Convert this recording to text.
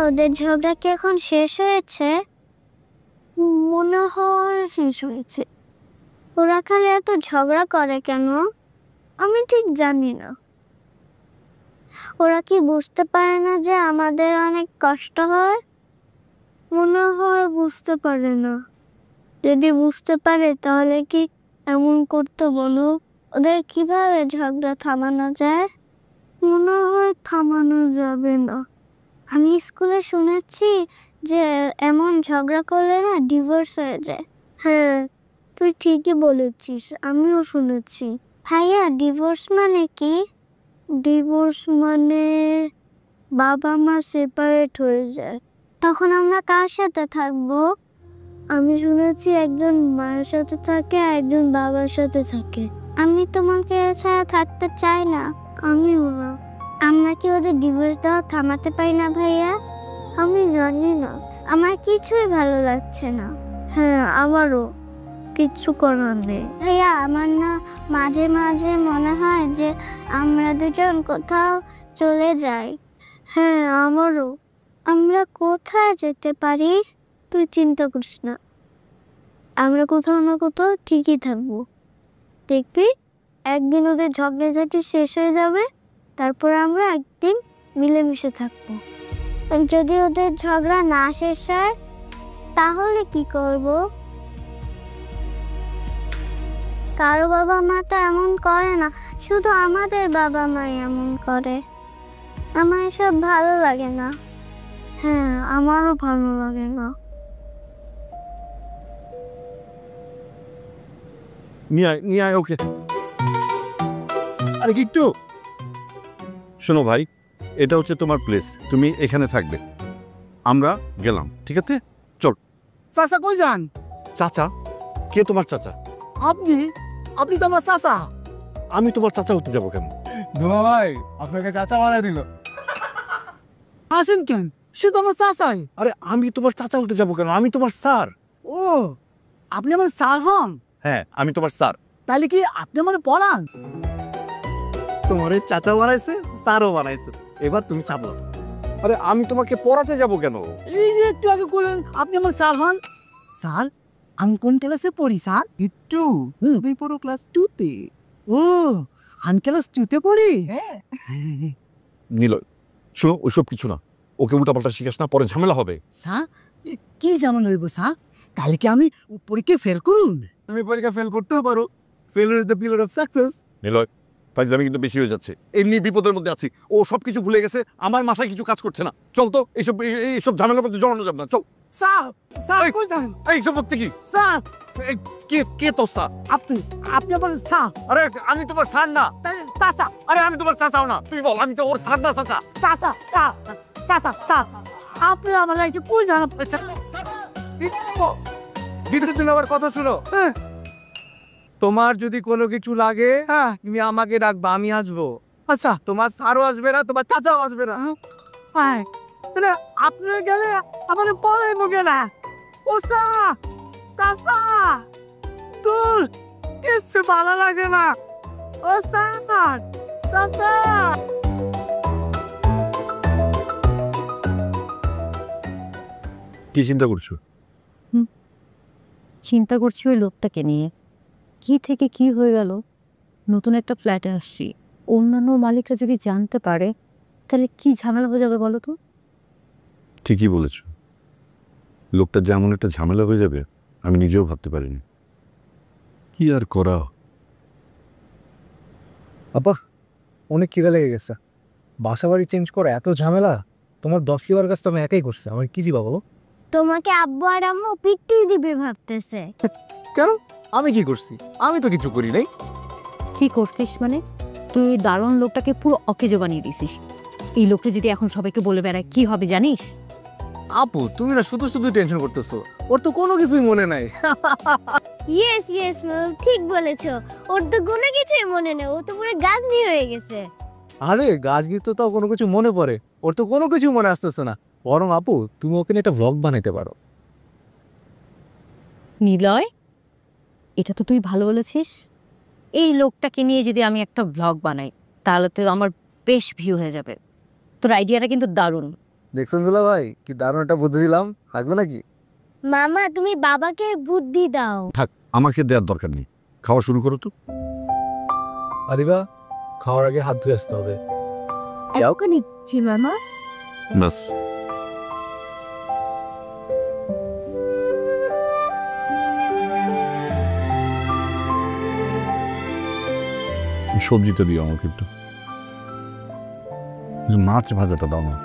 ওদের ঝগড়া কি এখন শেষ হয়েছে? মনে হয় শেষ হয়েছে। ওরা খালি এত ঝগড়া করে কেন আমি ঠিক জানি না। ওরা কি বুঝতে পারে না যে আমাদের অনেক কষ্ট হয়? মনে হয় বুঝতে পারে না। যদি বুঝতে পারে তাহলে কি এমন করতে বলো? ওদের কিভাবে ঝগড়া থামানো যায়? মনে হয় থামানো যাবে না। আমি স্কুলে শুনেছি যে এমন ঝগড়া করলে না ডিভোর্স হয়ে যায়। হ্যাঁ, তুই ঠিকই বলেছিস, আমিও শুনেছি। ভাইয়া, ডিভোর্স মানে কি? ডিভোর্স মানে বাবা মা সেপারেট হয়ে যায়। তখন আমরা কার সাথে থাকবো? আমি শুনেছি একজন মায়ের সাথে থাকে আর একজন বাবার সাথে থাকে। আমি তোমাকে ছাড়া থাকতে চাই না। আমিও না। আমরা কি ওদের ডিভোর্স দেওয়া থামাতে পারি না ভাইয়া? আমি জানি না, আমার কিছুই ভালো লাগছে না। হ্যাঁ, আমারও কিচ্ছু করার নেই। ভাইয়া, আমার না মাঝে মাঝে মনে হয় যে আমরা দুজন কোথাও চলে যাই। হ্যাঁ, আমারও। আমরা কোথায় যেতে পারি? তুই চিন্তা করিস না, আমরা কোথাও না কোথাও ঠিকই থাকবো। দেখবি একদিন ওদের ঝগড়াঝাটি শেষ হয়ে যাবে, তারপর আমরা একদিন মিলেমিশে থাকবো। যদি ওদের ঝগড়া না শেষ হয় তাহলে কি করব? কারো বাবা মা তো এমন করে না, শুধু আমাদের বাবা মা এমন করে। আমার এসব ভালো লাগে না। হ্যাঁ, আমারও ভালো লাগে না। নিয়ে আয় ওকে। আরে কিট্টু, শোনো ভাই, এটা হচ্ছে তোমার প্লেস, তুমি এখানে থাকবে। আমরা গেলাম, ঠিক আছে? চল। চাচা কই যান? চাচা? কে তোমার চাচা? আপনি আপনি তো আমার চাচা। আমি তোমার চাচা হতে যাবো কেন? দুলা ভাই আপনাকে চাচা বানাই দিল। আসেন কেন? সে তো আমার চাচাই। আরে আমি তোমার চাচা হতে যাবো কেন? আমি তোমার স্যার। ও, আপনি আমার স্যার হন? হ্যাঁ, আমি তোমার স্যার। তাহলে কি আপনি আমার পড়ান? তোমার চাচা বানাইছে, স্যারও বানাইছে, এবার তুমি চাবো। আরে আমি তোমাকে পড়াতে যাবো কেন? এই যে একটু আগে বললেন আপনি আমার স্যার হন। স্যার, আমি কোন ক্লাসে পড়ি স্যার? একটু তুমি পড়ো ক্লাস 2 তে। ও, আমি ক্লাস 2 তে পড়ি। হ্যাঁ। নিলয়, শোনো, ওইসব কিছু না। ওকে উল্টাপাল্টা শিখাস না, পরে ঝামেলা হবে। স্যার, কি যেমন হইব স্যার? তাহলে কি আমি পরীক্ষায় ফেল করুন? তুমি পরীক্ষা ফেল করতেও পারো। Failure is the pillar of success. Niloy, ফাইজলামি কিন্তু বেশি হয়ে যাচ্ছে। এমনি বিপদের মধ্যে আছি, ও সব কিছু ভুলে গেছে, আমার মাথায় কিছু কাজ করছে না। চল তো, এইসব ঝামেলার মধ্যে জড়ানো যাবে না। চল। স্যার, স্যার কই যান? এইসব হচ্ছে কি? স্যার, কে তোর স্যার? আপনি আপনি বলেন স্যার। আরে আমি তোমার স্যার না। চাচা। আরে আমি তোমার চাচাও না। তুই বল, আমি তো ওর স্যার না চাচা। চাচা, স্যার, চাচা, স্যার, আপনি আমার লাইকে কই যান? তুমি আবার কথা শুনো। তোমার যদি কোনো কিছু লাগে, তুমি আমাকে ডাকবা, আমি আসবো। আচ্ছা, তোমার স্যারও আসবে না, তোমার চাচাও আসবে না। হ্যাঁ, তাহলে আপনি গেলে আমার পড়াইব গেলা। ও স্যার, চাচা, তোর কিচ্ছু ভালো লাগে না। ও স্যার, চাচা। কি চিন্তা করছো? চিন্তা করছি ওই লোকটাকে নিয়ে। কি থেকে কি হয়ে গেল? নতুন একটা ফ্ল্যাটে আসছি, অন্যান্য মালিকরা যদি জানতে পারে তাহলে কি ঝামেলা হয়ে যাবে বলো তো? ঠিকই বলেছ, লোকটা যেমন একটা ঝামেলা হয়ে যাবে আমি নিজেও ভাবতে পারিনি। কি আর করা। আপা, অনেক খিদে লেগে গেছে। বাসা বাড়ি চেঞ্জ করা এত ঝামেলা। তোমার 10 লিবার কাজ তো আমি একাই করছি, আমার কি দিবা বলো? তোমাকে আব্বু আর আম্মু পিটি দিবে ভাবতেছে। কেন? আমি কি করছি? আমি তো কিছু করি নাই। কি করতিস মানে? তুই দারুণ লোকটাকে পুরো অকেজো বানিয়ে দিছিস। এই লোকটা যদি এখন সবাইকে বলে বেড়ায় কি হবে জানিস? আপু, তুমি না শুধু শুধু টেনশন করতেছো, ওর তো কোনো কিছুই মনে নাই। ইয়েস ইয়েস ম্যাম, ঠিক বলেছো। ওর তো কোনো কিছুই মনে নেই, ও তো পুরো গাঁদনি হয়ে গেছে। আরে গাছ গিয়ে তো কোনো কিছু মনে পড়ে, ওর তো কোনো কিছু মনে আসতেছে না। বরং আপু, তুমি ওকে নিয়ে একটা ভ্লগ বানাইতে পারো। নিলয়, এটা তো তুই ভালো বলেছিস। এই লোকটাকে নিয়ে যদি আমি একটা ব্লগ বানাই তাহলে তো আমার বেশ ভিউ হয়ে যাবে। তোর আইডিয়াটা কিন্তু দারুণ। দেখছেন দুলা ভাই কি দারুণ একটা বুদ্ধি দিলাম, থাকবে নাকি? মামা তুমি বাবাকে বুদ্ধি দাও। থাক, আমাকে দেওয়ার দরকার নেই, খাওয়া শুরু করো তো। আরিবা, খাওয়ার আগে হাত ধুয়ে আসতে হবে। ওখানে কি মামা? ব্যাস। সবজিটা দিও আমাকে একটু, মাছ ভাজাটা দাও না।